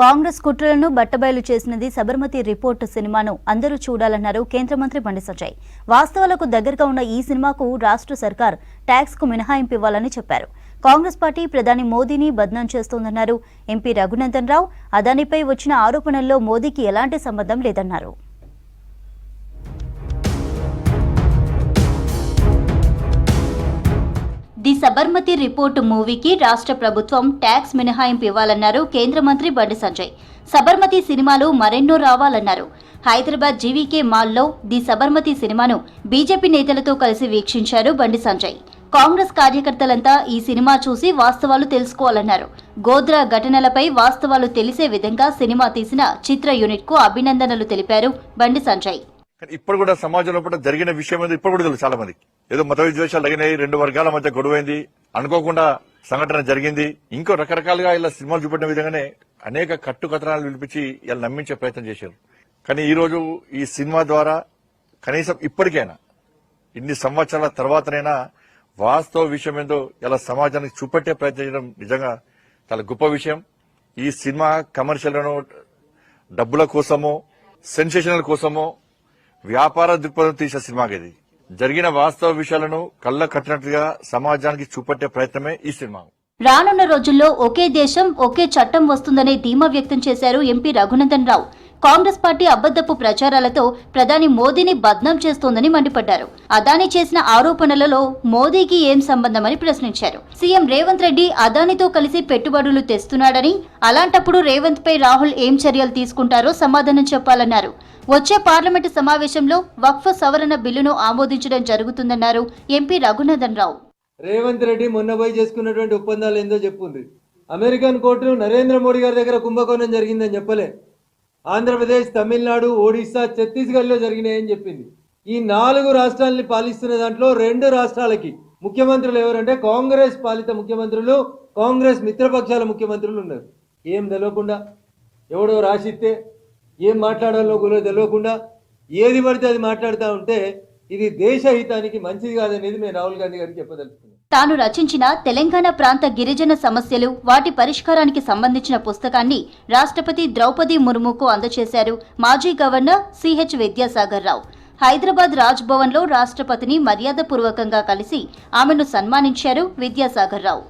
కాంగ్రెస్ కుట్రలను బట్టబయలు చేసినది సబర్మతి రిపోర్ట్ సినిమాను అందరూ చూడాలన్నారు కేంద్ర మంత్రి బండి సంజయ్. వాస్తవాలకు దగ్గరగా ఉన్న ఈ సినిమాకు రాష్ట్ర సర్కార్ ట్యాక్స్ కు మినహాయింపు ఇవ్వాలని చెప్పారు. కాంగ్రెస్ పార్టీ ప్రధాని మోదీని బద్నాం చేస్తోందన్నారు. ఎంపీ రఘునందన్ రావు అదానిపై వచ్చిన ఆరోపణల్లో మోదీకి ఎలాంటి సంబంధం లేదన్నారు. ది సబర్మతి రిపోర్టు మూవీకి రాష్ట్ర ప్రభుత్వం ట్యాక్స్ మినహాయింపు ఇవ్వాలన్నారు కేంద్ర మంత్రి బండి సంజయ్. సబర్మతి సినిమాలు మరెన్నో రావాలన్నారు. హైదరాబాద్ జీవీకే మాల్లో ది సబర్మతి సినిమాను బీజేపీ నేతలతో కలిసి వీక్షించారు బండి సంజయ్. కాంగ్రెస్ కార్యకర్తలంతా ఈ సినిమా చూసి వాస్తవాలు తెలుసుకోవాలన్నారు. గోద్రా ఘటనలపై వాస్తవాలు తెలిసే విధంగా సినిమా తీసిన చిత్ర యూనిట్ కు అభినందనలు తెలిపారు బండి సంజయ్. ఇప్పుడు కూడా సమాజంలో కూడా జరిగిన విషయం ఏదో ఇప్పుడు కూడా తెలుసు చాలా మందికి. ఏదో మత విద్వేషాలు తగినాయి, రెండు వర్గాల మధ్య గొడవైంది, అనుకోకుండా సంఘటన జరిగింది. ఇంకో రకరకాలుగా ఇలా సినిమాలు చూపెట్టిన విధంగానే అనేక కట్టుకథనాలు వినిపించి ఇలా నమ్మించే ప్రయత్నం చేశారు. కానీ ఈ రోజు ఈ సినిమా ద్వారా కనీసం ఇప్పటికైనా ఇన్ని సంవత్సరాల తర్వాతనైనా వాస్తవ విషయం ఏందో ఇలా సమాజానికి చూపెట్టే ప్రయత్నం చేయడం నిజంగా చాలా గొప్ప విషయం. ఈ సినిమా కమర్షియల్ డబ్బుల కోసమో సెన్సేషనల్ కోసమో వ్యాపార దృక్పథం తీసే సినిమాకి ఇది జరిగిన వాస్తవ విషయాలను కళ్ళ కట్టినట్లుగా సమాజానికి చూపెట్టే ప్రయత్నమే ఈ సినిమా. రానున్న రోజుల్లో ఒకే దేశం ఒకే చట్టం వస్తుందనే ధీమా వ్యక్తం చేశారు ఎంపీ రఘునందన్ రావు. కాంగ్రెస్ పార్టీ అబద్దపు ప్రచారాలతో ప్రధాని మోదీని బద్నాం చేస్తోందని మండిపడ్డారు. అదానీ చేసిన ఆరోపణలలో మోదీకి ఏం సంబంధమని ప్రశ్నించారు. సీఎం రేవంత్ రెడ్డి అదానితో కలిసి పెట్టుబడులు తెస్తున్నాడని, అలాంటప్పుడు రేవంత్ పై రాహుల్ ఏం చర్యలు తీసుకుంటారో సమాధానం చెప్పాలన్నారు. వచ్చే పార్లమెంటు సమావేశంలో వక్ఫ్ సవరణ బిల్లును ఆమోదించడం జరుగుతుందన్నారు ఎంపీ రఘునందన్ రావు. రేవంత్ రెడ్డి మొన్న పోయి చేసుకున్నటువంటి ఒప్పందాలు ఏందో చెప్పుంది. అమెరికన్ కోర్టు నరేంద్ర మోడీ గారి దగ్గర కుంభకోణం జరిగిందని చెప్పలే. ఆంధ్రప్రదేశ్, తమిళనాడు, ఒడిశా, ఛత్తీస్గఢ్లో జరిగినాయని చెప్పింది. ఈ 4 రాష్ట్రాలని పాలిస్తున్న దాంట్లో 2 రాష్ట్రాలకి ముఖ్యమంత్రులు ఎవరంటే కాంగ్రెస్ పాలిత ముఖ్యమంత్రులు, కాంగ్రెస్ మిత్రపక్షాల ముఖ్యమంత్రులు ఉన్నారు. ఏం తెలియకుండా, ఎవడో రాసిస్తే ఏం మాట్లాడాలో కూడా తెలియకుండా ఏది పడితే అది మాట్లాడుతూ ఉంటే ఇది దేశ హితానికి మంచిది కాదనేది మేము రాహుల్ గాంధీ గారికి చెప్పదలుచుకున్నాం. తాను రచించిన తెలంగాణ ప్రాంత గిరిజన సమస్యలు, వాటి పరిష్కారానికి సంబంధించిన పుస్తకాన్ని రాష్ట్రపతి ద్రౌపది ముర్ముకు అందజేశారు మాజీ గవర్నర్ సిహెచ్ విద్యాసాగర్ రావు. హైదరాబాద్ రాజ్ భవన్ లో రాష్ట్రపతిని మర్యాదపూర్వకంగా కలిసి ఆమెను సన్మానించారు విద్యాసాగర్ రావు.